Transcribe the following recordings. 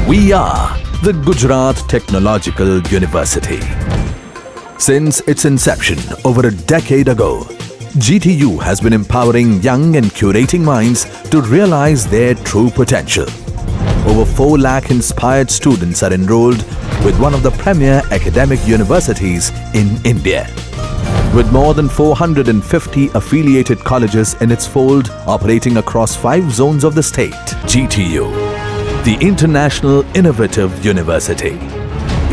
We are the Gujarat Technological University. Since its inception over a decade ago, GTU has been empowering young and curating minds to realize their true potential. Over 4 lakh inspired students are enrolled with one of the premier academic universities in India. With more than 450 affiliated colleges in its fold operating across 5 zones of the state, GTU, the International Innovative University,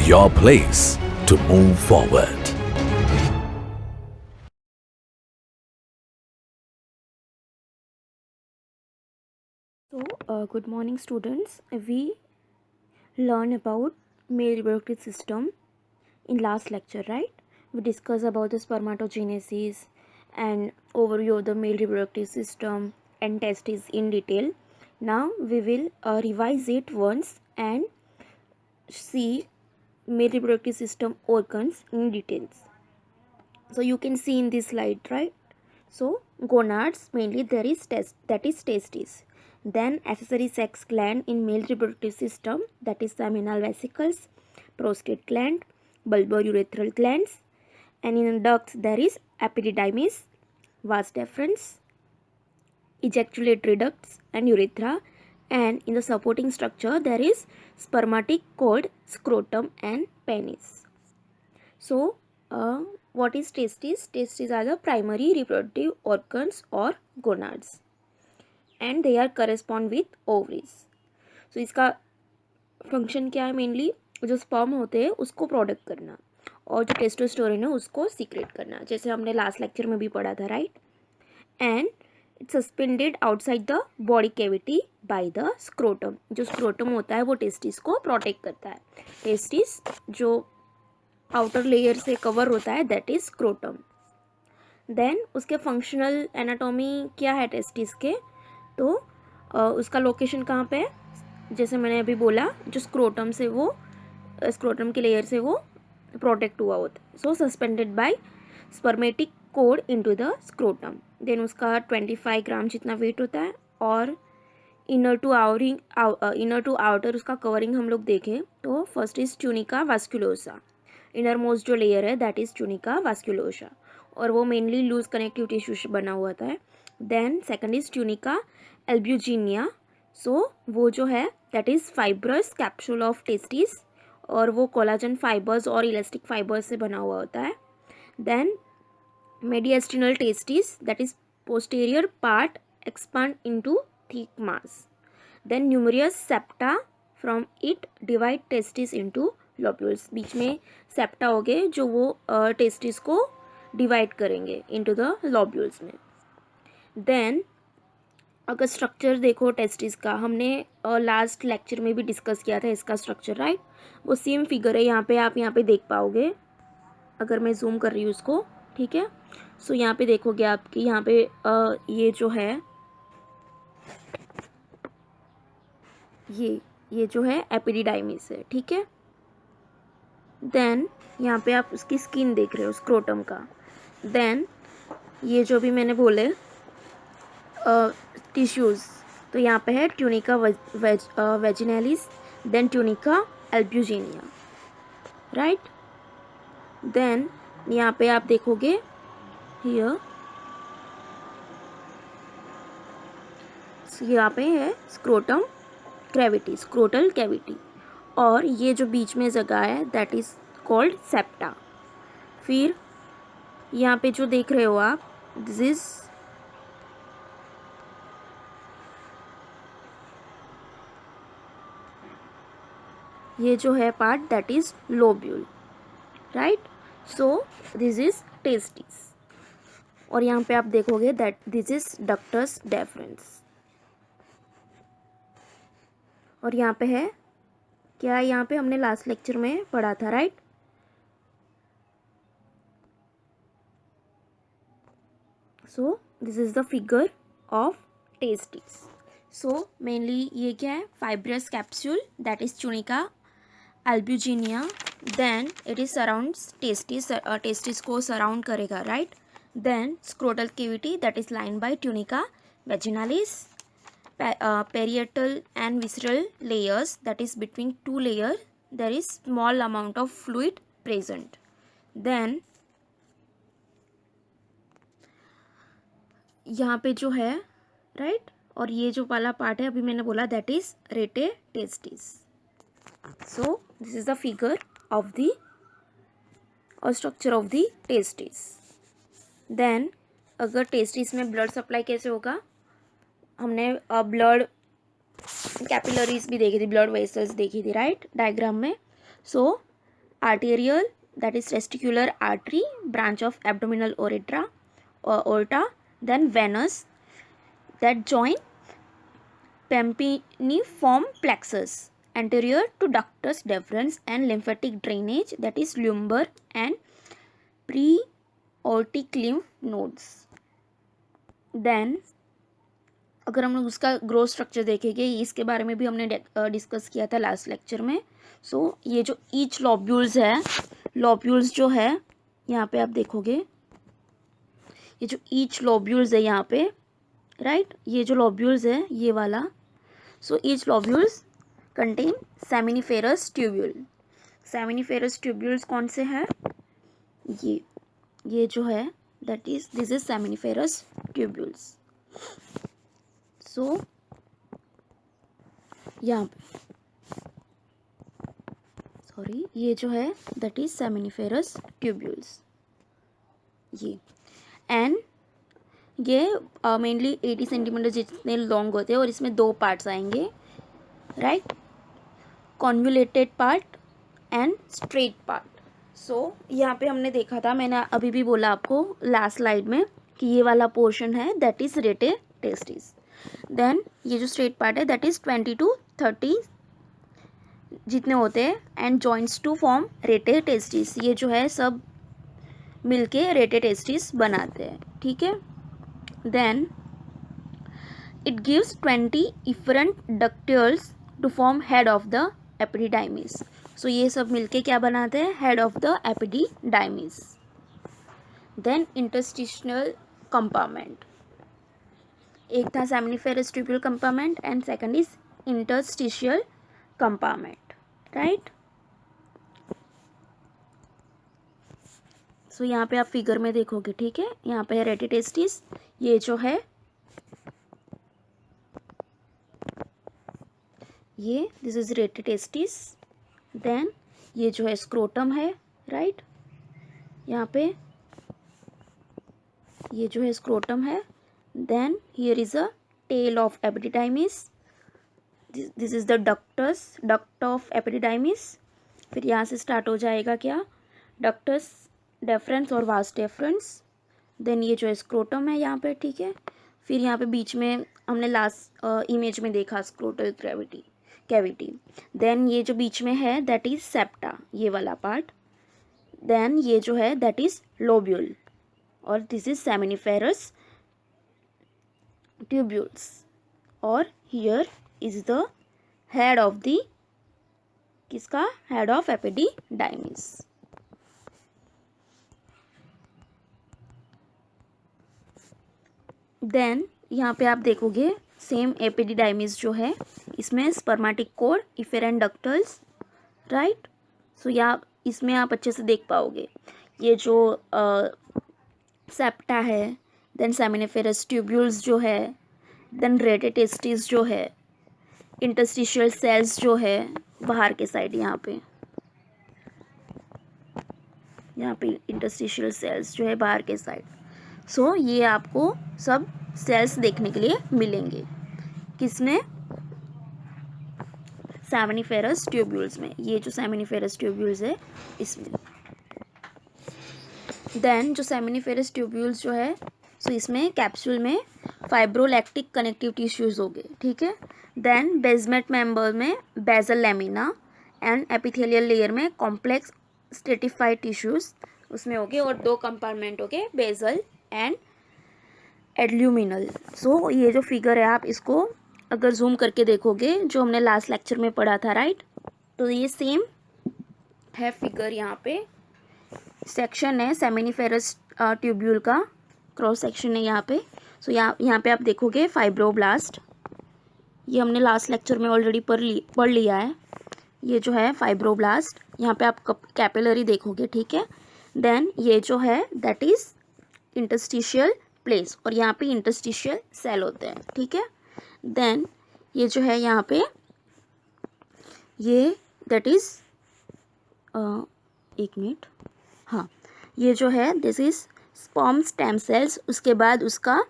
your place to move forward. So, good morning students. We learn about male reproductive system in last lecture, right? We discussed about the spermatogenesis and overview of the male reproductive system and testes in detail. Now we will revise it once and see male reproductive system organs in details. So you can see in this slide, right? So gonads, mainly there is that is testes. Then accessory sex gland in male reproductive system, that is seminal vesicles, prostate gland, bulbourethral glands, and in ducts there is epididymis, vas deferens, ejaculatory ducts and urethra, and in the supporting structure there is spermatic cord, scrotum and penis. So what is testes? Testes are the primary reproductive organs or gonads and they are correspond with ovaries. So इसका function क्या है? Mainly जो sperm होते हैं उसको product करना और जो टेस्टोस्टेरोन है उसको सीक्रेट करना, जैसे हमने लास्ट लेक्चर में भी पढ़ा था, right? And it's suspended outside the body cavity by the scrotum. जो स्क्रोटम होता है वो टेस्टिस को प्रोटेक्ट करता है. टेस्टिस जो आउटर लेयर से कवर होता है दैट इज स्क्रोटम. देन उसके फंक्शनल एनाटॉमी क्या है टेस्टिस के? तो उसका लोकेशन कहाँ पे है? जैसे मैंने अभी बोला, जो स्क्रोटम से वो स्क्रोटम के लेयर से वो प्रोटेक्ट हुआ होता है. So suspended by spermatic cord into the scrotum. Then उसका 25 ग्राम जितना वेट होता है और इनर टू आउटर उसका कवरिंग हम लोग देखें तो first is tunica vasculosa. Inner most जो लेयर है दैट इज ट्यूनिका वास्कुलोसा और वो मेनली लूज कनेक्टिव टिश्यू से बना हुआ था. Then second is tunica albuginea. So वो जो है that is fibrous capsule of testis और वो कोलाजन फाइबर्स और इलास्टिक फाइबर्स से बना हुआ होता है. Then mediastinal testis, that is posterior part expand into thick mass. Then numerous septa from it divide testis into lobules. बीच में सेप्टा हो गए जो वो टेस्टिस को डिवाइड करेंगे into the lobules में. देन अगर स्ट्रक्चर देखो टेस्टिस का, हमने लास्ट लेक्चर में भी डिस्कस किया था इसका स्ट्रक्चर, राइट? वो सेम फिगर है यहाँ पे, आप यहाँ पे देख पाओगे अगर मैं जूम कर रही हूँ उसको, ठीक है? सो यहाँ पे देखोगे आपकी यहाँ पे ये जो है ये जो है एपिडिडाइमिस है, ठीक है? देन यहाँ पे आप उसकी स्किन देख रहे हो स्क्रोटम का. देन ये जो भी मैंने बोले टिश्यूज़, तो यहाँ पे है tunica vaginalis, then tunica albuginea, right? Then यहाँ पे आप देखोगे हियर, यहाँ पे है स्क्रोटम कैविटी, स्क्रोटल कैविटी, और ये जो बीच में जगह है दैट इज कॉल्ड सेप्टा. फिर यहाँ पे जो देख रहे हो आप, दिस इज ये जो है part that is lobule, right? So this is testis और यहाँ पे आप देखोगे that this is ductus deferens. और यहाँ पे है क्या? यहाँ पे हमने लास्ट लेक्चर में पढ़ा था, right? So this is the figure of testis. So mainly ये क्या है? Fibrous capsule that is tunica albuginea. Then it is surrounds testis, testis को सराउंड करेगा, right? Then scrotal cavity that is lined by tunica vaginalis. parietal and visceral layers, that is between two layer there is small amount of fluid present. Then यहाँ पे जो है right, और ये जो वाला पार्ट है अभी मैंने बोला that is rete testis. So this is the figure of the और structure of the testis. Then अगर टेस्टिस में ब्लड सप्लाई कैसे होगा, हमने ब्लड कैपिलरीज भी देखी थी, ब्लड वेसल्स देखी थी राइट डायग्राम में. So arterial that is testicular artery branch of abdominal aorta aorta. Then venous that join pampiniform plexus anterior to ductus deferens and lymphatic drainage that is lumbar and preaortic lymph nodes. Then अगर हम लोग उसका growth structure देखेंगे, इसके बारे में भी हमने डिस्कस किया था लास्ट लेक्चर में. सो ये जो ईच लॉब्यूल्स है, लॉब्यूल्स जो है यहाँ पे आप देखोगे, ये जो ईच लॉब्यूल्स है यहाँ पे राइट, ये जो लॉब्यूल्स है ये वाला. So each lobules contain seminiferous tubule. Seminiferous tubules कौन से हैं, ये जो है that is this is seminiferous tubules. So यहाँ पे सॉरी ये जो है दैट इज सेमिनिफेरस ट्यूब्यूल्स ये. एंड ये मेनली 80 सेंटीमीटर जितने लॉन्ग होते हैं और इसमें दो पार्ट्स आएंगे right, convoluted part and straight part. So यहाँ पे हमने देखा था, मैंने अभी भी बोला आपको लास्ट स्लाइड में कि ये वाला पोर्शन है that is rete testis. Then ये जो स्ट्रेट पार्ट है दैट इज 20 to 30 जितने होते हैं and joints to form rete testis. ये जो है सब मिलके रेटे टेस्टिस बनाते हैं, ठीक है. Then it gives 20 efferent ductules to form head of the epididymis. So ये सब मिलके क्या बनाते हैं, head of the epididymis. Then interstitial compartment, एक था seminiferous tubule compartment and second is interstitial compartment right. So यहाँ पे आप फिगर में देखोगे, ठीक है, यहाँ पे है रेटे टेस्टिस, ये जो है ये this is rete testis. Then ये जो है स्क्रोटम है राइट, यहाँ पे ये जो है स्क्रोटम है. Then here is a tail of epididymis, this is the duct of epididymis. फिर यहाँ से स्टार्ट हो जाएगा क्या, डक्टस डेफरेंस और वास डेफरेंस. देन ये जो है स्क्रोटम है यहाँ पे, ठीक है. फिर यहाँ पे बीच में हमने लास्ट इमेज में देखा स्क्रोटल कैविटी. देन ये जो बीच में है दैट इज सेप्टा, ये वाला पार्ट. देन ये जो है दैट इज लोब्यूल और दिस इज सेमिनिफेरस ट्यूब्यूल्स. और here is the head of the किसका, हेड ऑफ एपिडिडाइमिस. देन यहाँ पे आप देखोगे सेम एपिडिडाइमिस जो है इसमें spermatic core, efferent डक्टल्स right. So यहाँ इसमें आप अच्छे से देख पाओगे ये जो सेप्टा है, देन सेमिनिफेरस ट्यूब्यूल्स जो है, देन रेटे टेस्टिस जो है, इंटरस्टिशियल सेल्स जो है बाहर के साइड यहाँ पे इंटरस्टिशियल सेल्स जो है बाहर के साइड. सो ये आपको सब सेल्स देखने के लिए मिलेंगे किसमें, सेमिनिफेरस ट्यूब्यूल्स में. ये जो सेमिनिफेरस ट्यूब्यूल्स है इसमें. देन जो सेमिनिफेरस ट्यूब्यूल्स जो है सो इसमें कैप्सूल में फाइब्रोलैक्टिक कनेक्टिव टिश्यूज हो गए, ठीक है. देन बेसमेंट मेंबर में basal lamina and epithelial layer में कॉम्प्लेक्स स्ट्रेटिफाइड टिश्यूज उसमें हो गए. और दो कंपार्टमेंट हो गए बेसल एंड एडल्यूमिनल. सो ये जो फिगर है आप इसको अगर जूम करके देखोगे जो हमने लास्ट लेक्चर में पढ़ा था राइट, तो ये सेम है फिगर. यहाँ पे सेक्शन है सेमिनिफेरस ट्यूब्यूल का, क्रॉस सेक्शन है यहाँ पे. सो यहाँ पे आप देखोगे फाइब्रोब्लास्ट, ये हमने लास्ट लेक्चर में ऑलरेडी पढ़ लिया है। ये जो है फाइब्रोब्लास्ट, यहाँ पे आप कैपिलरी देखोगे, ठीक है। देन ये जो है दैट इज इंटरस्टिशियल प्लेस, और यहाँ पे इंटरस्टिशियल सेल होते हैं, ठीक है। देन ये जो है यहाँ पे ये दैट इज एक मिनट, हाँ, ये जो है this is sperm stem cells. उसके बाद उसका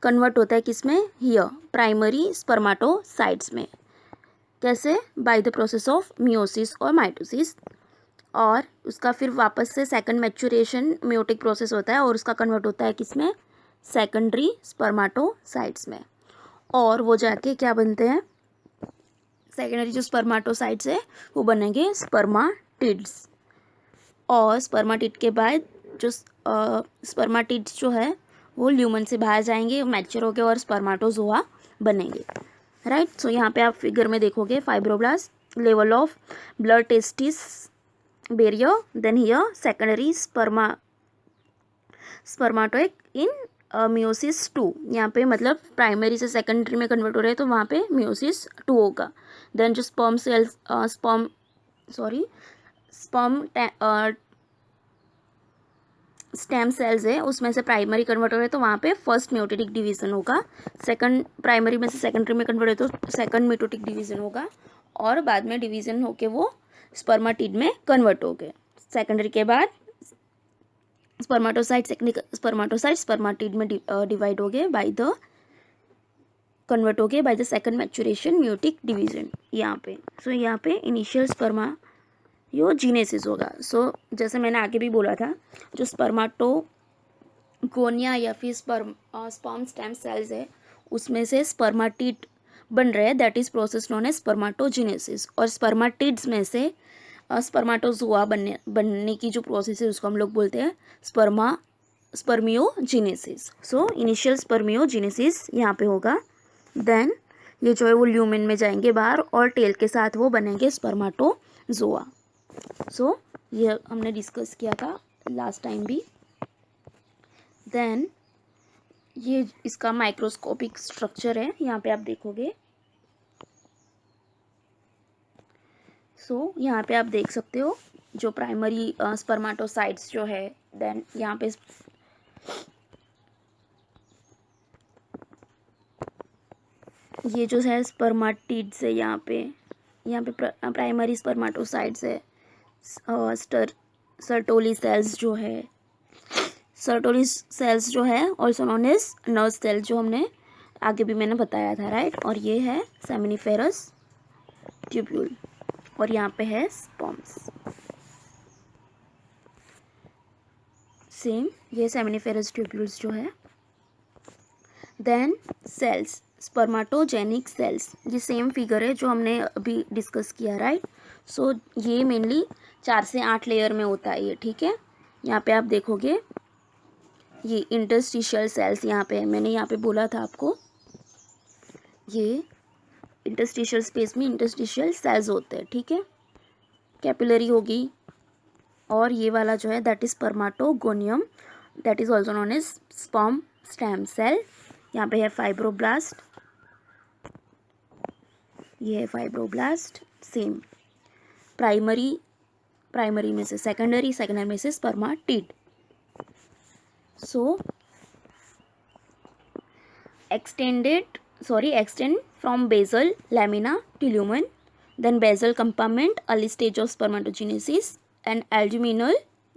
कन्वर्ट होता है किस में, हियर प्राइमरी स्पर्माटोसाइट्स में। कैसे, by the process of meiosis और माइटोसिस। और उसका फिर वापस से सेकंड मैच्योरेशन मियोटिक प्रोसेस होता है और उसका कन्वर्ट होता है किस में, सेकेंडरी स्पर्माटोसाइट्स में। और वो जाके क्या बनते हैं, सेकेंडरी जो स्पर्माटोसाइट्स है वो बनेंगे स्पर्माटिड्स। और स्पर्माटिड के बाद जो स्पर्माटिड्स जो है वो ल्यूमन से बाहर जाएंगे, मैच्योर होके और स्पर्माटोजोआ बनेंगे, राइट। सो यहाँ पे आप फिगर में देखोगे fibroblast, level of blood testis barrier, then here secondary spermatocyte in meiosis 2। यहाँ पे मतलब प्राइमरी से सेकेंडरी में कन्वर्ट हो रहे हैं तो वहाँ पे मियोसिस 2 होगा। देन जो स्पर्म स्टेम सेल्स है उसमें से प्राइमरी कन्वर्ट हो रहे हैं तो वहाँ पे फर्स्ट मियोटिक डिवीजन होगा। सेकंड प्राइमरी में से सेकेंडरी में कन्वर्ट हो तो सेकंड मियोटिक डिवीजन होगा, और बाद में डिवीजन होके वो स्पर्माटिड में कन्वर्ट हो गए। सेकेंडरी के बाद स्पर्माटिड में डिवाइड हो गए बाय द कन्वर्ट हो गए by the second maturation meiotic division यहाँ पे। सो यहाँ पे इनिशियल स्पर्मायोजेनेसिस होगा। सो जैसे मैंने आगे भी बोला था, जो स्पर्माटोगोनिया या फिर स्पर्म स्टेम सेल्स है उसमें से स्पर्माटिड बन रहे हैं, that is process known as spermatogenesis. और स्पर्माटिड्स में से स्पर्माटोजोआ बनने की जो प्रोसेस है उसको हम लोग बोलते हैं स्पर्मियोजेनेसिस। सो इनिशियल स्पर्मियोजेनेसिस यहाँ पे होगा। देन ये जो है वो ल्यूमेन में जाएंगे बाहर और टेल के साथ वो बनेंगे स्पर्माटोजोआ। सो ये हमने डिस्कस किया था लास्ट टाइम भी। देन ये इसका माइक्रोस्कोपिक स्ट्रक्चर है, यहाँ पे आप देखोगे। सो यहाँ पे आप देख सकते हो जो प्राइमरी स्पर्माटोसाइट्स जो है, देन यहाँ पे ये जो है स्पर्माटिड्स है, यहाँ पे प्राइमरी स्पर्माटोसाइट्स है। सर्टोली सेल्स जो है, सर्टोली सेल्स जो है also known as nerve cell, जो हमने आगे भी मैंने बताया था, राइट। और ये है सेमिनिफेरस ट्यूब्यूल, और यहाँ पे है स्पर्म्स। सेम ये सेमिनिफेरस ट्यूब्यूल्स जो है। देन सेल्स, स्पर्माटोजेनिक सेल्स, ये सेम फिगर है जो हमने अभी डिस्कस किया, राइट। सो ये मेनली 4 से 8 लेयर में होता है ये, ठीक है। यहाँ पे आप देखोगे ये इंटरस्टिशियल सेल्स यहाँ पे है, मैंने यहाँ पे बोला था आपको, ये इंटरस्टिशियल स्पेस में इंटरस्टिशियल सेल्स होते हैं, ठीक है। कैपिलरी होगी, और ये वाला जो है that is spermatogonium, that is also known as sperm stem cell. यहाँ पे है फाइब्रोब्लास्ट, ये है फाइब्रोब्लास्ट। सेम प्राइमरी में से सेकेंडरी, सेकेंडरी में से स्पर्माटिड। सो extend from basal lamina to lumen, then basal compartment, early stage of spermatogenesis, and albuminal,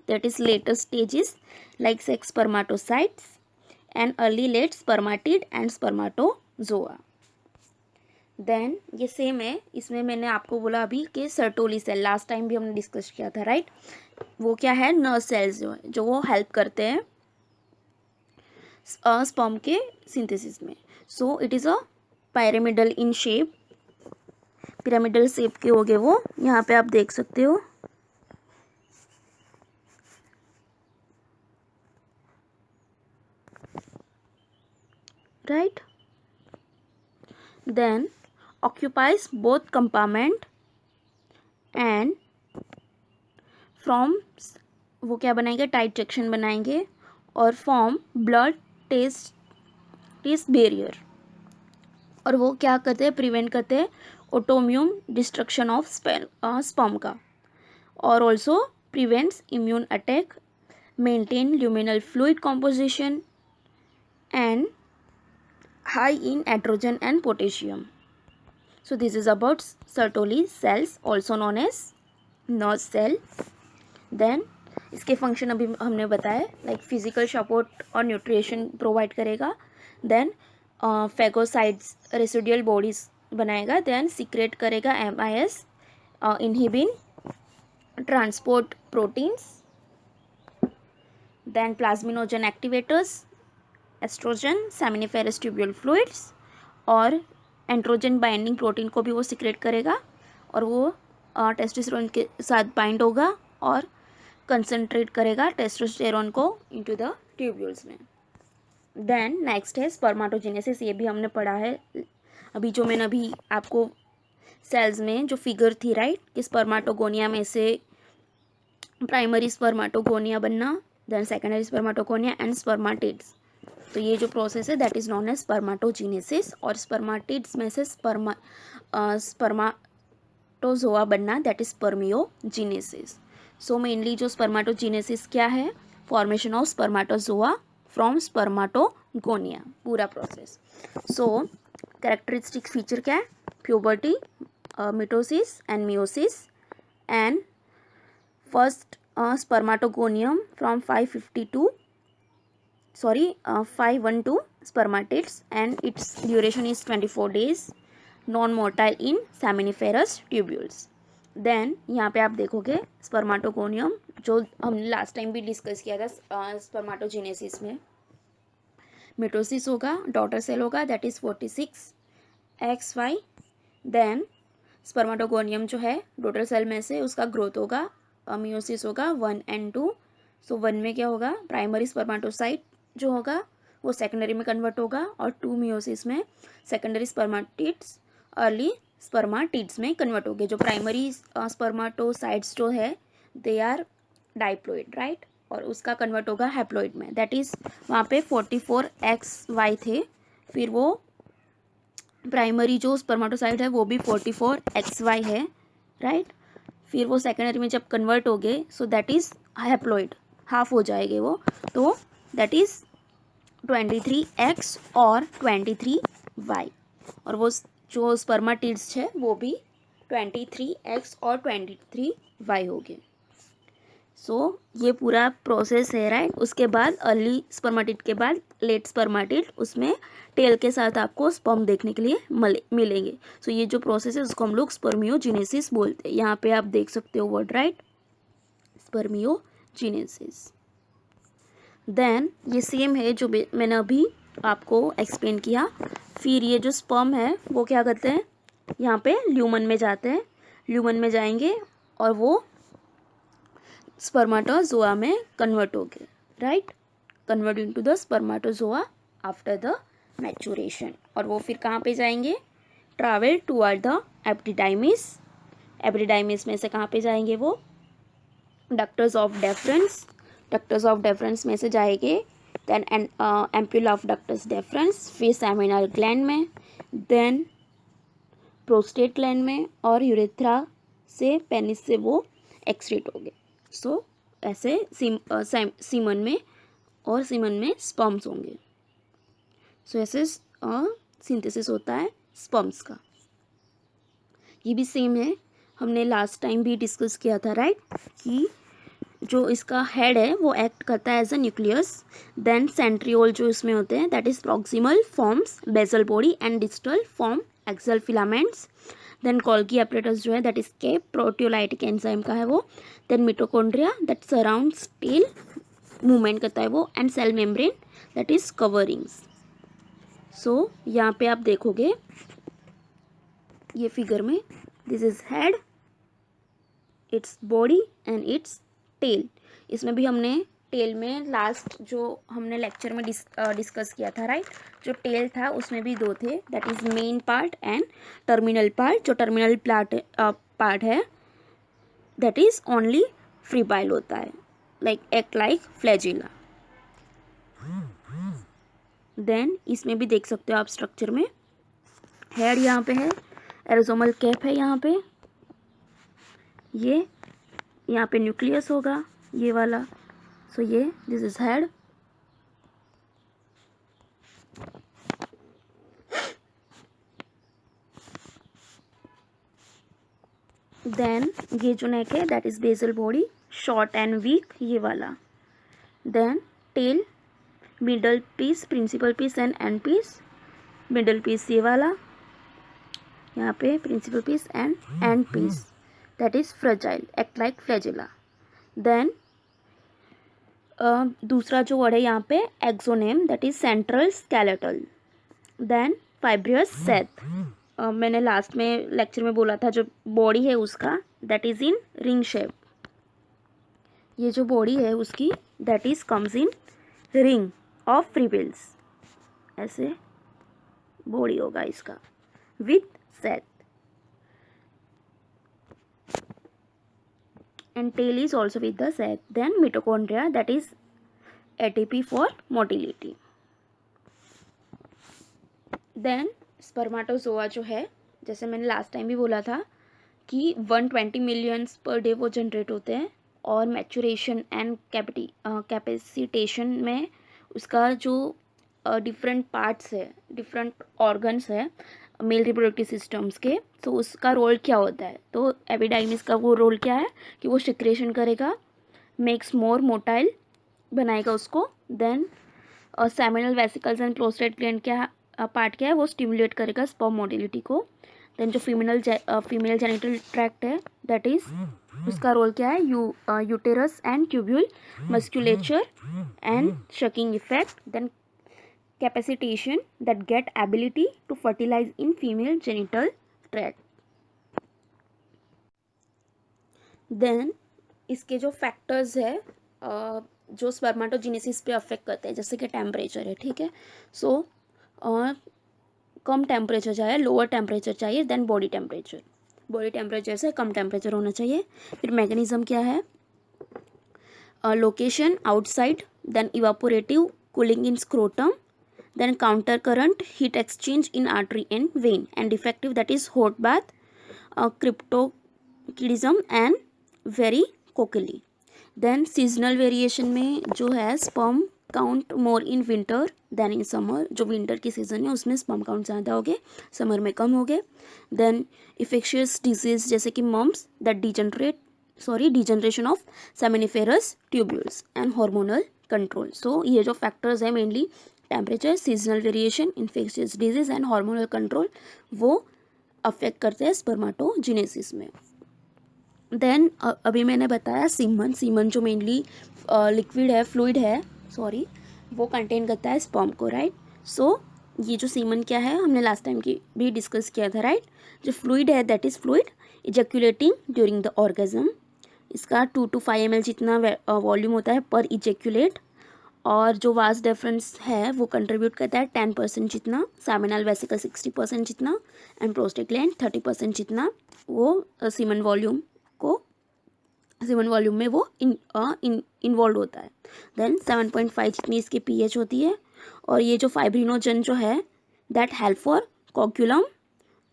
that is later stages like sex spermatocytes and early late spermatid and spermatozoa. Then ये same है, इसमें मैंने आपको बोला अभी कि सर्टोली सेल लास्ट टाइम भी हमने डिस्कस किया था, राइट। वो क्या है, नर्व सेल्स जो है, जो वो हेल्प करते हैं स्पर्म के सिंथेसिस में। So it is a pyramidal in shape, pyramidal shape के हो गए वो, यहाँ पे आप देख सकते हो, right. Then occupies both compartment and from वो क्या बनाएंगे, टाइट सेक्शन बनाएंगे और फॉर्म ब्लड टेस्ट बैरियर। और वो क्या करते हैं, प्रिवेंट करते हैं ऑटोम्यून डिस्ट्रक्शन ऑफ स्पर्म का, और also prevents immune attack, maintain luminal fluid composition and high in estrogen and potassium. So this is about Sertoli cells, also known as nerve cell. Then इसके function अभी हमने बताया, like physical support और nutrition provide करेगा. Then phagocytes residual bodies बनाएगा. Then secrete करेगा MIS, inhibin transport proteins. Then plasminogen activators, estrogen, seminiferous tubule fluids और androgen binding protein को भी वो सीक्रेट करेगा, और वो टेस्टोस्टेरोन के साथ बाइंड होगा और कंसंट्रेट करेगा टेस्टोस्टेरोन को इनटू द ट्यूब्यूल्स में. देन नेक्स्ट है स्पर्माटोजेनेसिस. ये भी हमने पढ़ा है अभी, जो मैंने अभी आपको सेल्स में जो फिगर थी, राइट, कि स्पर्माटोगोनिया में से प्राइमरी स्पर्माटोगोनिया बनना, then secondary spermatogonia and spermatids. तो ये जो प्रोसेस है that is known as spermatogenesis. और स्पर्माटिड्स में से स्पर्माटोजोआ बनना that is spermiogenesis. So mainly जो स्पर्माटोजेनेसिस क्या है, formation of spermatozoa from spermatogonia, पूरा प्रोसेस. सो कैरेक्टरिस्टिक फीचर क्या है, puberty, mitosis and meiosis, and first spermatogonium from 512 spermatids and its duration is 24 days, non-motile in seminiferous tubules. Then यहाँ पे आप देखोगे स्पर्माटोगोनियम, जो हमने लास्ट टाइम भी डिस्कस किया था स्पर्माटोजेनेसिस में. मिटोसिस होगा, डॉटर सेल होगा दैट इज़ 46XY. देन स्पर्माटोगोनियम जो है डॉटर सेल में से उसका ग्रोथ होगा, मियोसिस होगा 1 and 2. सो 1 में क्या होगा, प्राइमरी स्पर्माटोसाइट जो होगा वो सेकेंडरी में कन्वर्ट होगा, और 2 मियोसिस में सेकेंडरी स्पर्माटिड्स अर्ली स्पर्माटिड्स में कन्वर्ट होंगे. जो प्राइमरी स्पर्माटोसाइट्स जो है दे आर डाइप्लॉइड, राइट, और उसका कन्वर्ट होगा हैप्लॉइड में. दैट इज़ वहाँ पे 44XY थे, फिर वो प्राइमरी जो स्पर्माटोसाइट है वो भी 44XY है, राइट. फिर वो सेकेंडरी में जब कन्वर्ट हो गए so that is haploid, half हो जाएंगे वो, तो दैट इज़ 23X और 23Y. और वो जो स्पर्माटिड्स है वो भी 23X और 23Y हो गए. सो ये पूरा प्रोसेस है, राइट. उसके बाद अर्ली स्पर्माटिड के बाद लेट स्पर्माटिड, उसमें टेल के साथ आपको स्पर्म देखने के लिए मिलेंगे. सो ये जो प्रोसेस है उसको हम लोग स्पर्मियोजेनेसिस बोलते हैं. यहाँ पे आप देख सकते हो वर्ड, राइट, स्पर्मियोजेनेसिस. देन ये सेम है जो मैंने अभी आपको एक्सप्लेन किया. फिर ये जो स्पर्म है वो क्या करते हैं, यहाँ पे ल्यूमन में जाते हैं, ल्यूमन में जाएंगे और वो स्पर्माटोजोआ में कन्वर्ट हो गए, right, convert into the spermatozoa after the maturation. और वो फिर कहाँ पे जाएंगे, travel toward the epididymis. Epididymis में से कहाँ पे जाएंगे, वो ductus of deferens, ductus of deferens में से जाएंगे. Then ampulla of ductus deferens, फिर सेमिनल ग्लैंड में, देन प्रोस्टेट ग्लैंड में, और यूरेथ्रा से पेनिस से वो एक्सक्रीट हो गए. सो ऐसे सीमन में और सीमन में स्पर्म्स होंगे. सो ऐसे सिंथेसिस होता है स्पर्म्स का. ये भी सेम है, हमने लास्ट टाइम भी डिस्कस किया था, राइट, कि जो इसका हेड है वो एक्ट करता है as a nucleus. Then centriole जो इसमें होते हैं that is proximal forms basal body and distal form axial filaments. Then Golgi apparatus जो है दैट इज के प्रोटियोलाइटिक एंजाइम का है वो. Then mitochondria that surrounds tail, movement करता है वो, and cell membrane that is coverings. So यहाँ पे आप देखोगे ये फिगर में, this is head, its body and its tail. इसमें भी हमने टेल में लास्ट जो हमने लेक्चर में डिस्कस किया था, राइट, जो टेल था उसमें भी दो थे, that is main part and terminal part. जो टर्मिनल पार्ट है दैट इज ओनली फ्रीबाइल होता है, like act like flagella. Then इसमें भी देख सकते हो आप स्ट्रक्चर में हेड यहाँ पे है, एरोसोमल कैप है यहाँ पे, ये यहाँ पे न्यूक्लियस होगा ये वाला, सो ये दिस इज हेड। देन ये जो नेक है that is basal body, short and weak ये वाला। Then tail, middle piece, principal piece and end piece. Middle piece ये वाला, यहाँ पे principal piece and end piece, that is fragile, act like flagella. देन दूसरा जो वर्ड है यहाँ पे axoneme, that is central skeletal. Then fibrous sheath, मैंने लास्ट में लेक्चर में बोला था जो बॉडी है उसका that is in ring shape, ये जो बॉडी है उसकी that is comes in ring of fibrils, ऐसे बॉडी होगा इसका with sheath. And tail is also with the sac. Then mitochondria, that is ATP for motility. Then spermatozoa जो है, जैसे मैंने लास्ट टाइम भी बोला था कि 120 मिलियंस पर डे वो जनरेट होते हैं, और मैचुरेशन एंड कैपेसिटेशन में उसका जो डिफरेंट पार्ट्स है, डिफरेंट ऑर्गन्स है मेल रिप्रोडक्टिव सिस्टम्स के, तो उसका रोल क्या होता है, तो एपिडाइमिस का वो रोल क्या है कि वो सिक्रेशन करेगा, मेक्स मोर मोटाइल बनाएगा उसको। Then seminal vesicles and prostate gland क्या पार्ट क्या है, वो स्टिमुलेट करेगा स्पर्म मोटिलिटी को। देन जो फीमेल जेनिटल ट्रैक्ट है दैट इज उसका रोल क्या है, uterus and tubule musculature and sucking effect. Then capacitation that get ability to fertilize in female genital tract. Then इसके जो फैक्टर्स है जो स्पर्माटोजेनेसिस पे अफेक्ट करते हैं, जैसे कि टेम्परेचर है, ठीक है। सो कम टेम्परेचर चाहिए, लोअर टेम्परेचर चाहिए then body temperature, body temperature से कम टेम्परेचर होना चाहिए। फिर मैकेनिज्म क्या है, location outside, then evaporative cooling in scrotum, then counter current heat exchange in artery and vein, and defective that is hot bath, cryptorchidism and varicocele. Then seasonal variation में जो है sperm count more in winter than in summer, जो winter की season है उसमें sperm count ज़्यादा हो गए, summer में कम हो गए। then infectious disease जैसे कि mumps, that degeneration of seminiferous tubules and hormonal control. so ये जो factors है mainly temperature, seasonal variation, infectious disease and hormonal control, वो अफेक्ट करते हैं स्पर्माटोजेनेसिस में। देन अभी मैंने बताया सीमन जो मेनली लिक्विड है, फ्लूइड है, सॉरी, वो कंटेन करता है स्पर्म को, राइट। सो ये जो सीमन क्या है हमने लास्ट टाइम की भी डिस्कस किया था, राइट। जो फ्लूइड है that is fluid ejaculating during the orgasm, इसका 2 to 5 ml जितना वॉल्यूम होता है पर इजेक्यूलेट, और जो वास डिफरेंस है वो कंट्रीब्यूट करता है 10% जितना, सेमिनल वेसिकल 60% जितना, एंड प्रोस्टेट ग्लैंड 30% जितना, वो सीमन वॉल्यूम में वो इन्वॉल्व होता है। देन 7.5 जितनी इसकी pH होती है, और ये जो फाइब्रिनोजन जो है दैट हेल्प फॉर कोक्यूलम,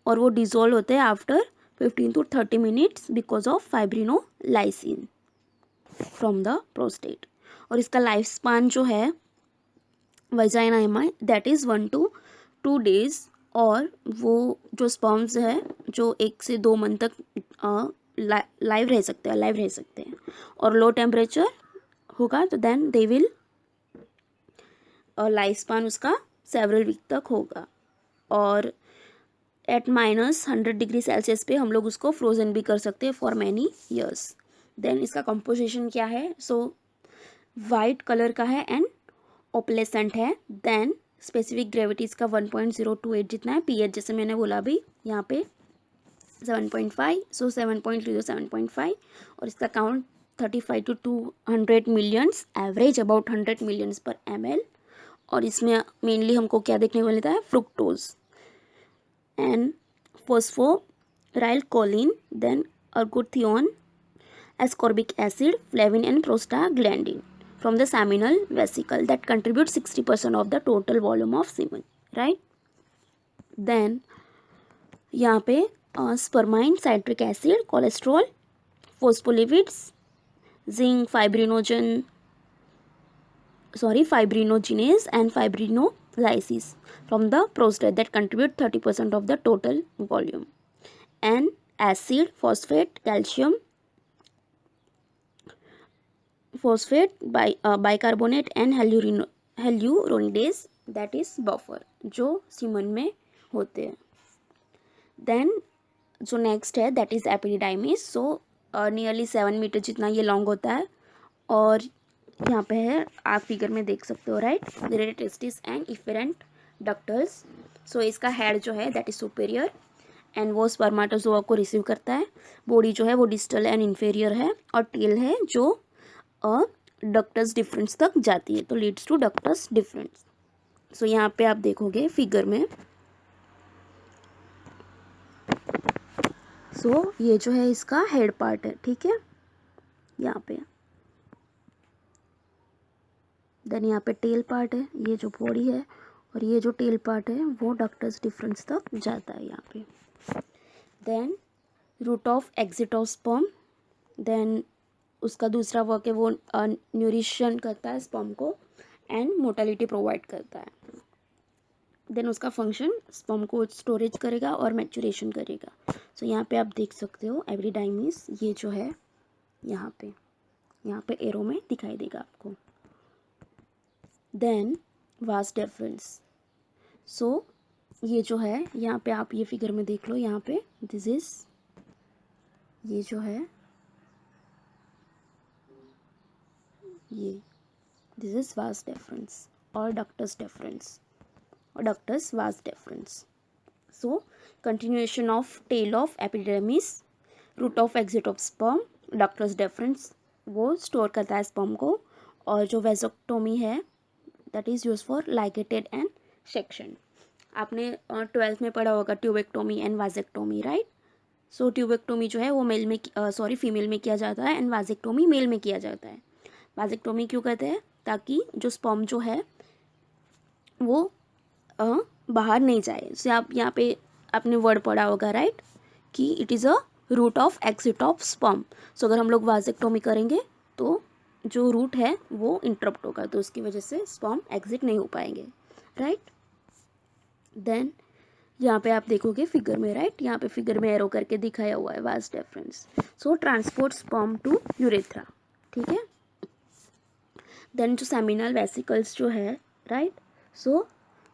और वो डिजोल्व होते हैं after 15 to 30 minutes because of fibrinolysin from the prostate. और इसका लाइफ स्पान जो है वजाइना में दैट इज़ 1 to 2 days, और वो जो स्पर्म्स है जो 1 से 2 मंथ तक लाइव रह सकते हैं, और लो टेम्परेचर होगा तो then they will life span उसका सेवरल वीक तक होगा, और एट -100 डिग्री सेल्सियस पे हम लोग उसको फ्रोजन भी कर सकते हैं फॉर मैनी ईयर्स। देन इसका कंपोजिशन क्या है, सो वाइट कलर का है एंड ओपलेसेंट है। देन स्पेसिफिक ग्रेविटी इसका 1.028 जितना है, पीएच जैसे मैंने बोला अभी यहाँ पे 7.5, सो 7.3 to 7.5, और इसका count 35 to 200 millions, average about 100 millions पर ml, और इसमें मेनली हमको क्या देखने को मिलता है, fructose and phosphoryl choline, then ergothioneine, ascorbic acid, flavin and prostaglandin from the seminal vesicle that contribute 60% of the total volume of semen, right. Then यहाँ पे spermine, citric acid, cholesterol, phospholipids, zinc, fibrinogenase and fibrinolysis from the prostate that contribute 30% of the total volume, and acid, phosphate, calcium, bicarbonate and hyaluronidase that is buffer जो semen में होते हैं. Then जो next है that is epididymis. So nearly 7 metre जितना ये long होता है और यहाँ पे है, आप फिगर में देख सकते हो, right. Rete testis and efferent ductules. So इसका हेड जो है दैट इज सुपेरियर एंड वो स्पर्माटोजोआ को रिसीव करता है. बॉडी जो है वो डिस्टल एंड इन्फेरियर है और टेल है जो डक्टस डिफरेंस तक जाती है, तो लीड्स टू डक्टस डिफरेंस. सो यहाँ पे आप देखोगे फिगर में. सो ये जो है इसका हेड पार्ट है, ठीक है, यहाँ पे. देन यहाँ पे टेल पार्ट है, ये जो बॉडी है और ये जो टेल पार्ट है वो डक्टस डिफरेंस तक जाता है यहाँ पे. Then route of exit of sperm. Then उसका दूसरा वर्क है वो न्यूट्रिशन करता है स्पर्म को एंड मोटिलिटी प्रोवाइड करता है. देन उसका फंक्शन स्पर्म को स्टोरेज करेगा और मैच्योरेशन करेगा. सो यहाँ पे आप देख सकते हो एपिडिडाइमिस, ये जो है यहाँ पे एरो में दिखाई देगा आपको. देन वास डिफरेंस. सो ये जो है यहाँ पे आप ये फिगर में देख लो, यहाँ पे दिस इज, ये जो है ये दिस इज वास डिफरेंस और ductus difference or ductus vas deferens. So continuation of tail of epidermis, root of exit of sperm, ductus deferens वो स्टोर करता है स्पर्म को. और जो वेजोक्टोमी है that is use for ligated and section. आपने 12th में पढ़ा होगा tubectomy and vasectomy, right. So tubectomy जो है वो फीमेल में किया जाता है एंड वाजेक्टोमी मेल में किया जाता है. वाजेक्टोमी क्यों कहते हैं? ताकि जो स्पर्म जो है वो बाहर नहीं जाए. से आप यहाँ पे आपने वर्ड पढ़ा होगा, राइट, कि it is a route of exit of sperm. So अगर हम लोग वाजेक्टोमी करेंगे तो जो रूट है वो इंटरप्ट होगा, तो उसकी वजह से स्पर्म एग्जिट नहीं हो पाएंगे, राइट. देन यहाँ पे आप देखोगे फिगर में, राइट, यहाँ पे फिगर में एरो करके दिखाया हुआ है vas deferens. So transport sperm to urethra, ठीक है. देन जो सेमिनल वेसिकल्स जो है, राइट, सो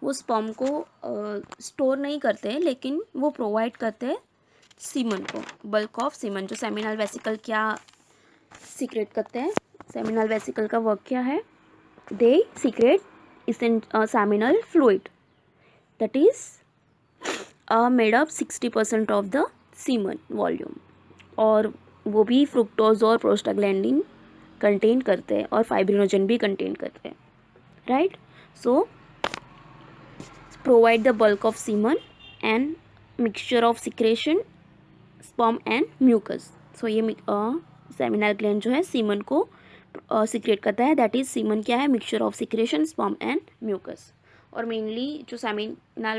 वो स्पर्म को स्टोर नहीं करते हैं लेकिन वो प्रोवाइड करते हैं सीमन को, बल्क ऑफ सीमन. जो सेमिनल वेसिकल क्या सीक्रेट करते हैं? सेमिनल वेसिकल का वर्क क्या है? They secrete seminal fluid that is made up 60% of the semen volume, और वो भी फ्रुक्टोज और प्रोस्टाग्लैंडिन कंटेन करते हैं और फाइब्रिनोजन भी कंटेन करते हैं, right. So provide the bulk of semen and mixture of secretion, sperm and mucus. So ये सेमिनल ग्लैंड जो है सीमन को सिक्रेट करता है. दैट इज सीमन क्या है? Mixture of secretion, sperm and mucus. और मेनली जो सेमिनल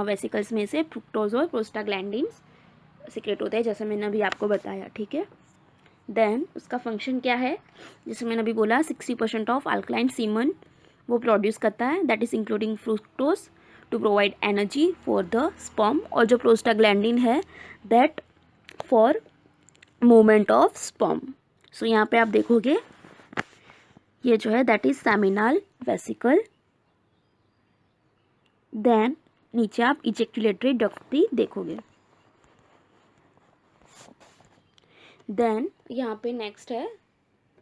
वेसिकल्स में से फ्रुक्टोज और प्रोस्टाग्लैंडिन्स सिक्रेट होते हैं, जैसे मैंने अभी आपको बताया, ठीक है. देन उसका फंक्शन क्या है? जैसे मैंने अभी बोला 60% ऑफ अल्कलाइन सीमन वो प्रोड्यूस करता है, that is including fructose to provide energy for the sperm, और जो प्रोस्टाग्लैंडिन है that for movement of sperm. So यहाँ पे आप देखोगे ये जो है that is seminal vesicle. Then नीचे आप इजेक्युलेटरी डक्ट भी देखोगे. देन यहाँ पे नेक्स्ट है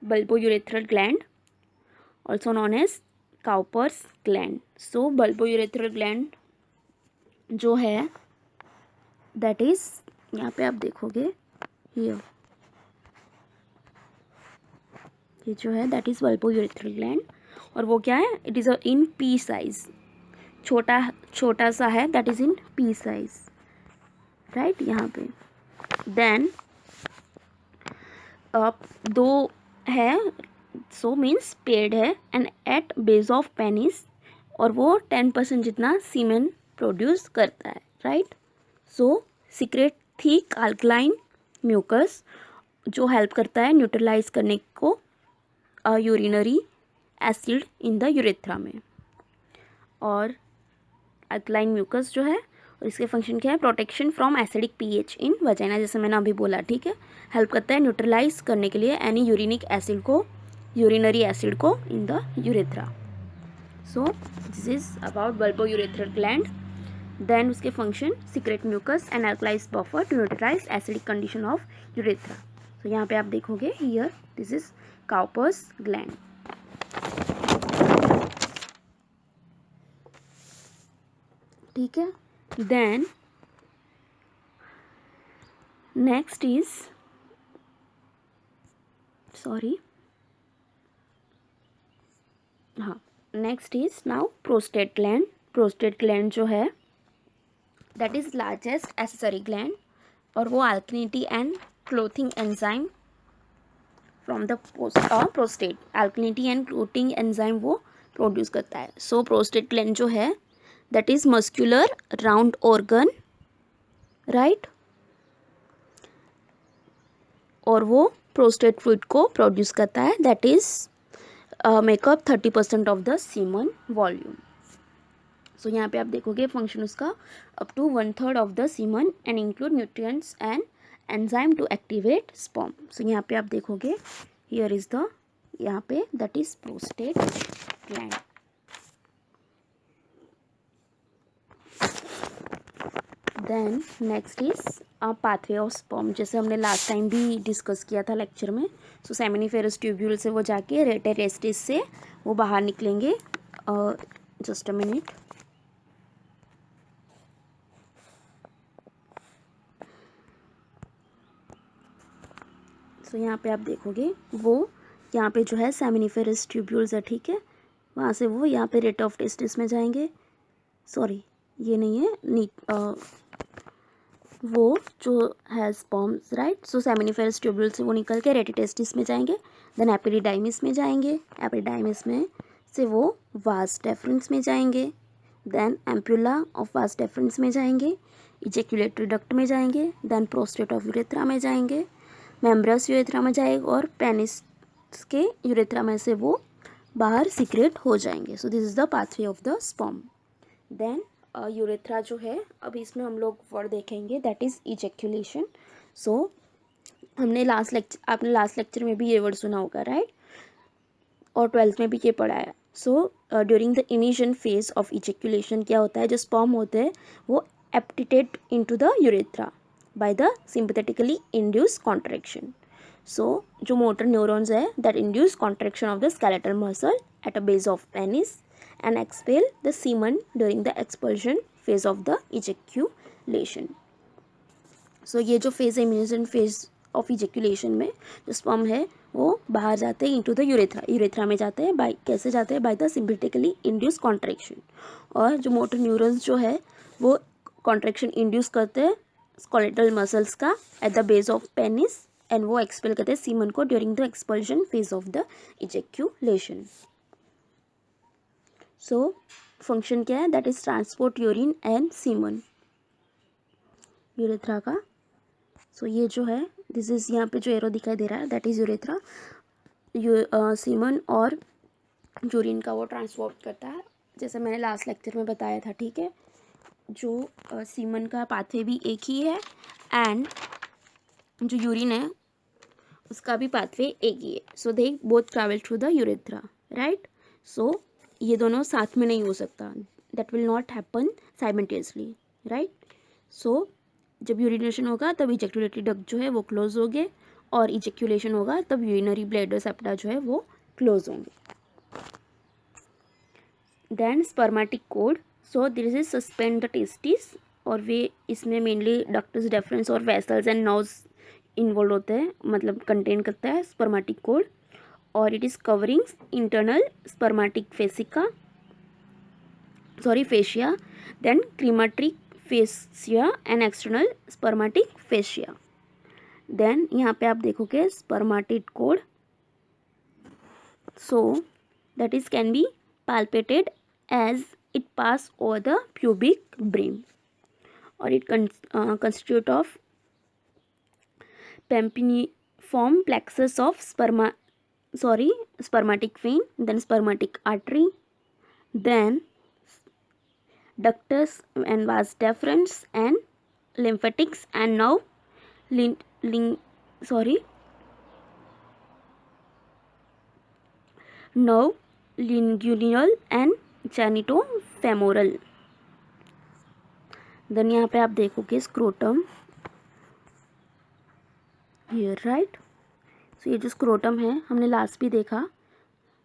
bulbourethral gland, also known as Cowper's gland. So bulbourethral gland जो है दैट इज, यहाँ पे आप देखोगे ये जो है दैट इज बल्बोयूरेथ्रल ग्लैंड, और वो क्या है? It is in pea size, छोटा सा है, that is in pea size, right, यहाँ पे. देन दो है, सो मीन्स पेड है and at base of penis, और वो 10% जितना सीमेन प्रोड्यूस करता है, right. So secrete thick alkaline mucus जो हेल्प करता है न्यूट्रलाइज करने को urinary acid in the urethra में। और अल्कलाइन म्यूकस जो है और इसके फंक्शन क्या है, protection from acidic pH in vagina, जैसे मैंने अभी बोला, ठीक है। हेल्प करता है न्यूट्रलाइज करने के लिए एनी यूरिनिक एसिड को, यूरिनरी एसिड को in the urethra. So this is about bulbourethral gland. Then उसके function secrete mucus and alkalise buffer to neutralise acidic condition of urethra. तो यहाँ पे आप देखोगे here this is Cowper's gland. ठीक है। Then next is next is now prostate gland. Prostate gland जो है that is largest accessory gland और वो alkalinity and clotting enzyme from the prostate, alkalinity and clotting enzyme वो produce करता है। So prostate gland जो है that is muscular round organ, right, और वो प्रोस्टेट फ्लूइड को प्रोड्यूस करता है, that is make up 30% of the semen volume. So यहाँ पे आप देखोगे फंक्शन उसका up to 1/3 of the semen and include nutrients and enzyme to activate sperm. So यहाँ पे आप देखोगे हियर इज द, यहाँ पे that is prostate gland. Then next is pathway of sperm, जैसे हमने लास्ट टाइम भी डिस्कस किया था लेक्चर में। सो सेमिनिफेरस ट्यूब्यूल से वो जाके रेटेरेस्टिस से वो बाहर निकलेंगे। Just a minute. सो यहाँ पे आप देखोगे वो यहाँ पे जो है सेमिनिफेरस ट्यूब्यूल्स है, ठीक है, वहाँ से वो यहाँ पे रेट ऑफ टेस्टिस में जाएंगे। सॉरी ये नहीं है, वो जो है स्पर्म्स, राइट। सो सेमिनिफेरस ट्यूब्यूल से वो निकल के रेटिटेस्टिस में जाएंगे, देन एपिडिडाइमिस में जाएंगे, एपिडिडाइमिस में से वो वास डेफरेंस में जाएंगे, then ampulla of vas deferens में जाएंगे, इजेक्यूलेटरी डक्ट में जाएंगे, देन प्रोस्टेट ऑफ यूरेथ्रा में जाएंगे, मेम्ब्रस यूरेथ्रा में जाएगा और पेनिस के यूरेथ्रा में से वो बाहर सीक्रेट हो जाएंगे। So this is the pathway of the sperm. Then urethra जो है, अभी इसमें हम लोग वर्ड देखेंगे दैट इज इजेक्यूलेशन। सो हमने आपने लास्ट लेक्चर में भी ये वर्ड सुना होगा, राइट, और 12th में भी ये पढ़ा है। So during the initial phase of ejaculation क्या होता है, जो स्पर्म होते हैं वो एप्टिटेट into the urethra by the sympathetically induced contraction. So जो मोटर न्यूरॉन्स है that induce contraction of the skeletal muscle at a base of penis and expel the semen during the expulsion phase of the ejaculation. So ये जो phase है immunisation phase of ejaculation में जो sperm है वो बाहर जाते हैं into the यूरेथ्रा में जाते हैं, by कैसे जाते हैं, by the sympathetically induced contraction। और जो मोटर न्यूरॉन्स जो है वो कॉन्ट्रैक्शन इंड्यूस करते हैं स्केलेटल मसल्स का at the base of penis and वो एक्सपेल करते हैं सीमन को during the expulsion phase of the ejaculation. So function क्या है, that is transport urine and semen urethra का। सो ये जो है दिस इज, यहाँ पे जो एरो दिखाई दे रहा है दैट इज यूरेथ्रा, सीमन और यूरिन का वो ट्रांसपोर्ट करता है, जैसे मैंने लास्ट लेक्चर में बताया था, ठीक है। जो सीमन का पाथवे भी एक ही है एंड जो यूरिन है उसका भी पाथवे एक ही है। So they both travel through the urethra, right. So ये दोनों साथ में नहीं हो सकता, that will not happen simultaneously, right. So जब यूरिनेशन होगा तब इजेक्यूलेटरी डक्ट जो है वो क्लोज होंगे और इजेक्यूलेशन होगा तब यूरिनरी ब्लैडर सेप्टा जो है वो क्लोज होंगे। Then spermatic cord, so this is suspend the testis, और वे इसमें मेनली डक्टस डेफरेंस और वेसल्स एंड नर्व्स इन्वॉल्व होते हैं, मतलब कंटेन करता है स्पर्मेटिक कोड, और it is covering internal spermatic fascia, then cremasteric fascia and external spermatic fascia. Then यहाँ पे आप देखोगे spermatid cord, so that is can be palpated as it pass over the pubic brim, or it constitute of pampiniform plexus of spermatic vein, then spermatic artery, then ductus and vas deferens and lymphatics, and now now linguinal and genitofemoral. Then यहाँ पे आप देखोगे scrotum here, right. So ये जो scrotum है हमने last भी देखा,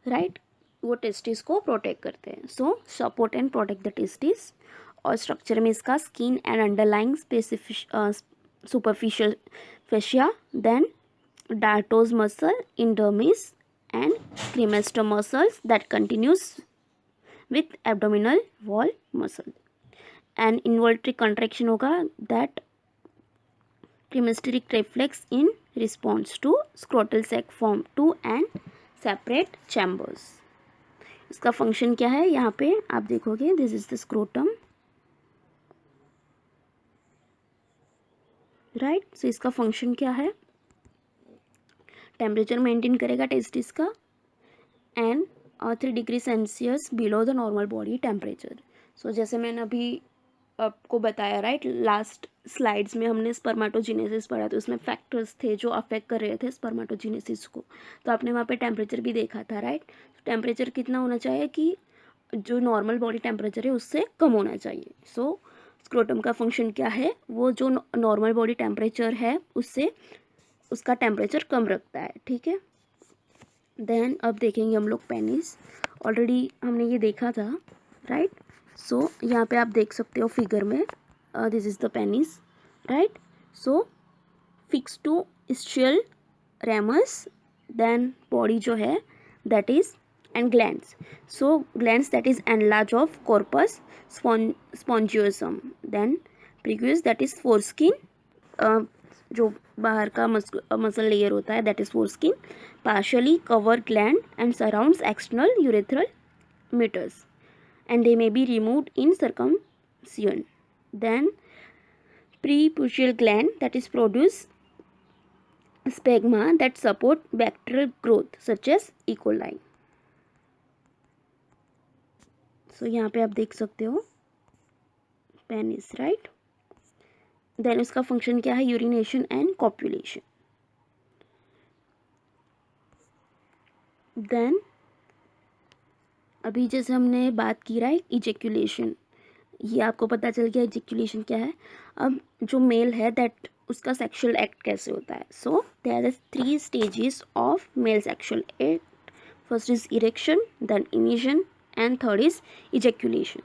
राइट, वो टेस्टिस को प्रोटेक्ट करते हैं. So support and protect the testis. और स्ट्रक्चर में इसका skin and underlying superficial fascia, then dartos muscle in dermis and cremaster muscles that continues with abdominal wall muscle. And involuntary contraction होगा that cremasteric reflex in response to scrotal sac form 2 and separate chambers. इसका function क्या है यहाँ पे आप देखोगे, this is the scrotum, right. So इसका function क्या है, टेम्परेचर मेंटेन करेगा टेस्टिस का and 3 degree Celsius below the normal body temperature. So जैसे मैंने अभी आपको बताया, राइट, लास्ट स्लाइड्स में हमने स्पर्मेटोजेनेसिस पढ़ा, तो उसमें फैक्टर्स थे जो अफेक्ट कर रहे थे स्पर्मेटोजेनेसिस को. तो आपने वहाँ पे टेम्परेचर भी देखा था, राइट. टेम्परेचर कितना होना चाहिए कि जो नॉर्मल बॉडी टेम्परेचर है उससे कम होना चाहिए. सो स्क्रोटम का फंक्शन क्या है, वो जो नॉर्मल बॉडी टेम्परेचर है उससे उसका टेम्परेचर कम रखता है, ठीक है. देन अब देखेंगे हम लोग पेनिस. ऑलरेडी हमने ये देखा था, राइट. सो यहाँ पे आप देख सकते हो फिगर में, this is the penis, right. So fix to ischial ramus, then body जो है that is and glands. So glands that is enlarge of corpus spongiosum, then prepuce that is foreskin, जो बाहर का मसल लेयर होता है that is foreskin, partially cover gland and surrounds external urethral meatus and they may be removed in circumcision. Then preputial gland that is produce sperma that support bacterial growth such as E. coli. So यहाँ पे आप देख सकते हो penis, right. Then उसका function क्या है, urination and copulation. Then अभी जैसे हमने बात की, राइट, इजेक्यूलेशन, ये आपको पता चल गया इजेक्यूलेशन क्या है. अब जो मेल है दैट उसका सेक्सुअल एक्ट कैसे होता है. So there are 3 stages of male sexual act. First is erection, then emission and third is ejaculation.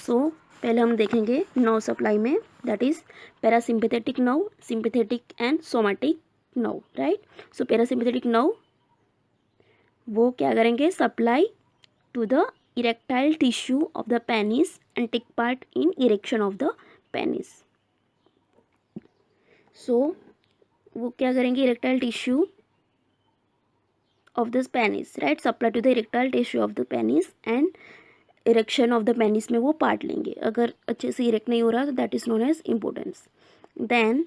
So पहले हम देखेंगे नर्व सप्लाई में, that is parasympathetic nerve, sympathetic and somatic nerve, right. So parasympathetic nerve वो क्या करेंगे, supply to the erectile tissue of the penis and take part in erection of the penis. So वो क्या करेंगे, erectile tissue of the penis, right, supply to the erectile tissue of the penis and erection of the penis में वो part लेंगे. अगर अच्छे से erect नहीं हो रहा तो that is known as impotence. Then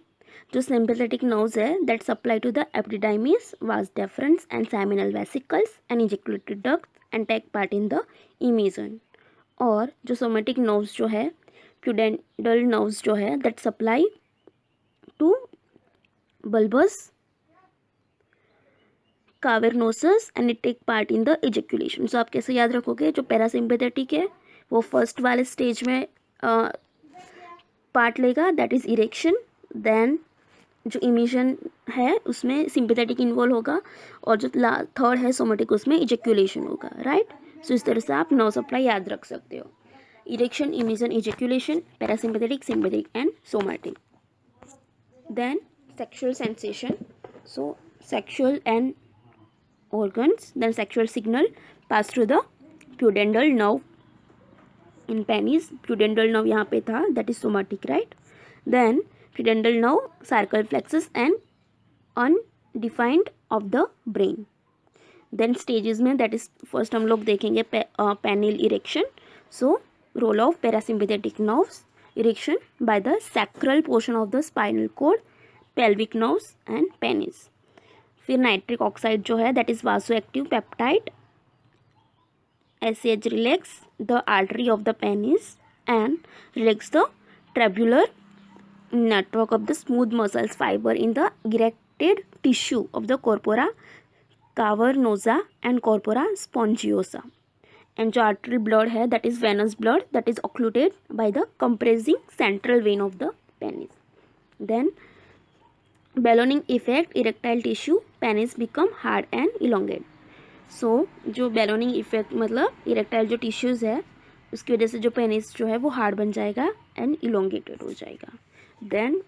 जो sympathetic nerves है that supply to the epididymis, vas deferens and seminal vesicles and ejaculatory duct and take part in the emission. और जो somatic nerves जो है, pudendal nerves जो है that supply to bulbous cavernosus and it take part in the ejaculation. So आप कैसे याद रखोगे, जो पैरासिम्पैथेटिक है वो फर्स्ट वाले स्टेज में पार्ट लेगा दैट इज इरेक्शन. देन जो इमिशन है उसमें सिंपैथेटिक इन्वॉल्व होगा और जो थर्ड है सोमेटिक उसमें इजेक्यूलेशन होगा, राइट. सो इस तरह से आप नर्व सप्लाई याद रख सकते हो, erection, emission, ejaculation, parasympathetic, sympathetic and somatic. Then sexual sensation. So sexual and organs, then sexual signal pass through the pudendal nerve in penis. Pudendal nerve यहाँ पे था that is somatic, right. Then pudendal nerve cervical plexus and undefined of the brain. Then stages में that is first हम लोग देखेंगे penile erection. So role of parasympathetic nerves, erection by the sacral portion of the spinal cord, pelvic nerves and penis. फिर nitric oxide जो है that is vasoactive peptide. SH relax the artery of the penis and relax the trabecular network of the smooth muscles fiber in the erected tissue of the corpora cavernosa and corpora spongiosa. And जो artery blood है that is venous blood that is occluded by the compressing central vein of the penis. Then ballooning effect, erectile tissue penis become hard and elongated. सो जो बैलोनिंग effect मतलब erectile जो tissues है उसकी वजह से जो पेनिस जो है वो हार्ड बन जाएगा एंड इलोंगेटेड हो जाएगा. देन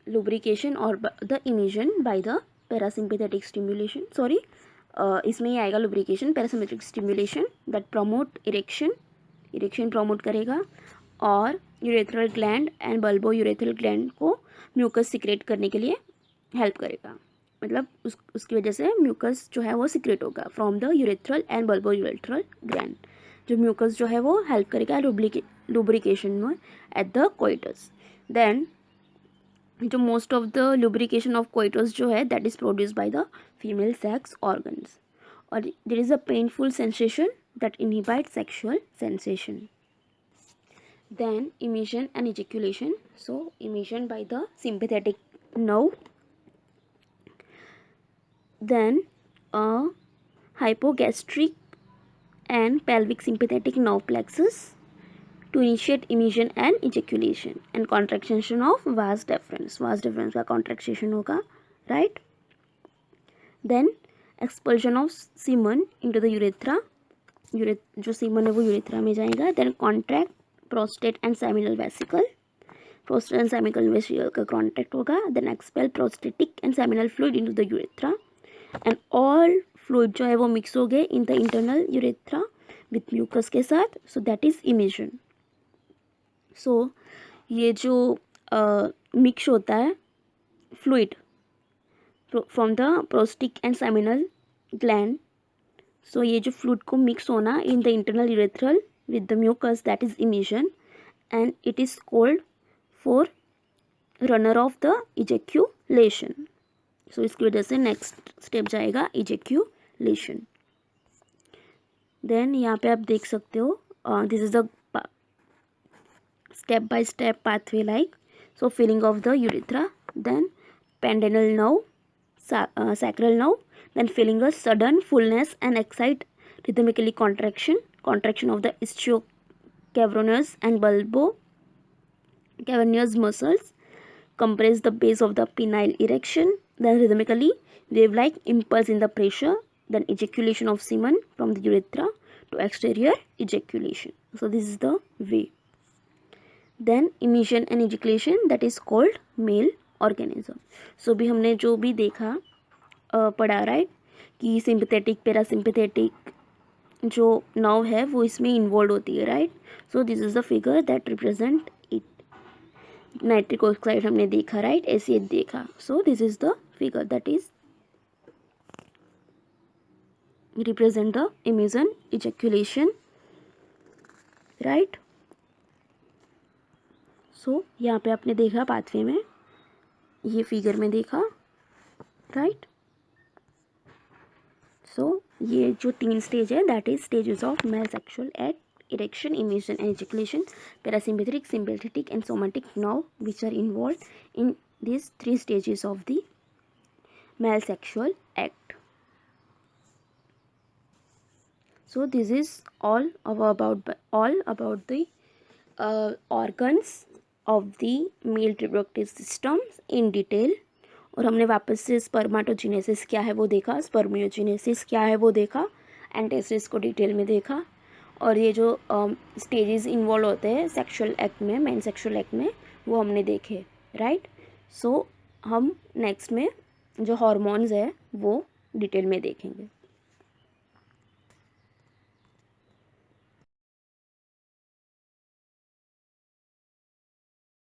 लुब्रिकेशन और the emission by the parasympathetic stimulation. Sorry, इसमें ही आएगा lubrication, parasympathetic stimulation that promote erection promote करेगा और urethral gland and bulbourethral gland को म्यूकस सिक्रेट करने के लिए हेल्प करेगा. मतलब उसकी वजह से म्यूकस जो है वो सिक्रेट होगा from the urethral and bulbourethral gland. जो म्यूकस जो है वो हेल्प करेगा लुब्रिकेशन में एट द कोइटस. देन जो most of the lubrication of coitus जो है that is produce by the female sex organs. और there is a painful sensation that inhibit sexual sensation. Then emission and ejaculation. So emission by the sympathetic nerve. Then hypogastric and pelvic sympathetic nerve plexus to initiate emission and ejaculation and contraction of vas deferens. Vas deferens का contraction होगा, right? Then expulsion of semen into the urethra. जो semen है वो urethra में जाएगा. Then contract prostate and seminal vesicle. Prostate and seminal vesicle का contract होगा. Then expel prostatic and seminal fluid into the urethra. And all fluid जो है वो मिक्स हो गए in the internal urethra with mucus के साथ. So that is emission. So ये जो मिक्स होता है fluid from the prostatic and seminal gland. So ये जो फ्लूइड को मिक्स होना in the internal urethral with the mucus that is emission and it is called forerunner of the ejaculation. So इसकी वजह से next step जाएगा ejaculation. Then यहाँ पे आप देख सकते हो this is the step by step pathway like. So filling of the urethra, then pudendal nerve, sacral nerve, then feeling a sudden fullness and excite rhythmically contraction of the ischio-cavernous and bulbo-cavernous muscles, compress the base of the penile erection, then rhythmically wave-like impulse in the pressure, then ejaculation of semen from the urethra to exterior ejaculation. So this is the way. Then emission and ejaculation, that is called male organism. So भी हमने जो भी देखा पढ़ा right कि sympathetic parasympathetic जो nerve है वो इसमें इन्वॉल्व होती है right. So this is the figure that represent it. Nitric oxide हमने देखा राइट, ऐसे देखा. So this is the figure that is represent the emission ejaculation right. So यहाँ पे आपने देखा पाथवे में, ये फिगर में देखा राइट. सो ये जो 3 स्टेज है that is stages of male sexual act, erection, emission and ejaculation, parasympathetic, sympathetic and somatic nerve which are involved in these 3 stages of the male sexual act. So this is all about the organs of the male reproductive system in detail. और हमने वापस से स्पर्माटोजेनेसिस क्या है वो देखा, spermiogenesis क्या है वो देखा, एंड टेस्टिस को डिटेल में देखा. और ये जो स्टेजेस इन्वॉल्व होते हैं सेक्सुअल एक्ट में, मेन सेक्सुअल एक्ट में, वो हमने देखे राइट. सो हम नेक्स्ट में जो हार्मोन्स है वो डिटेल में देखेंगे.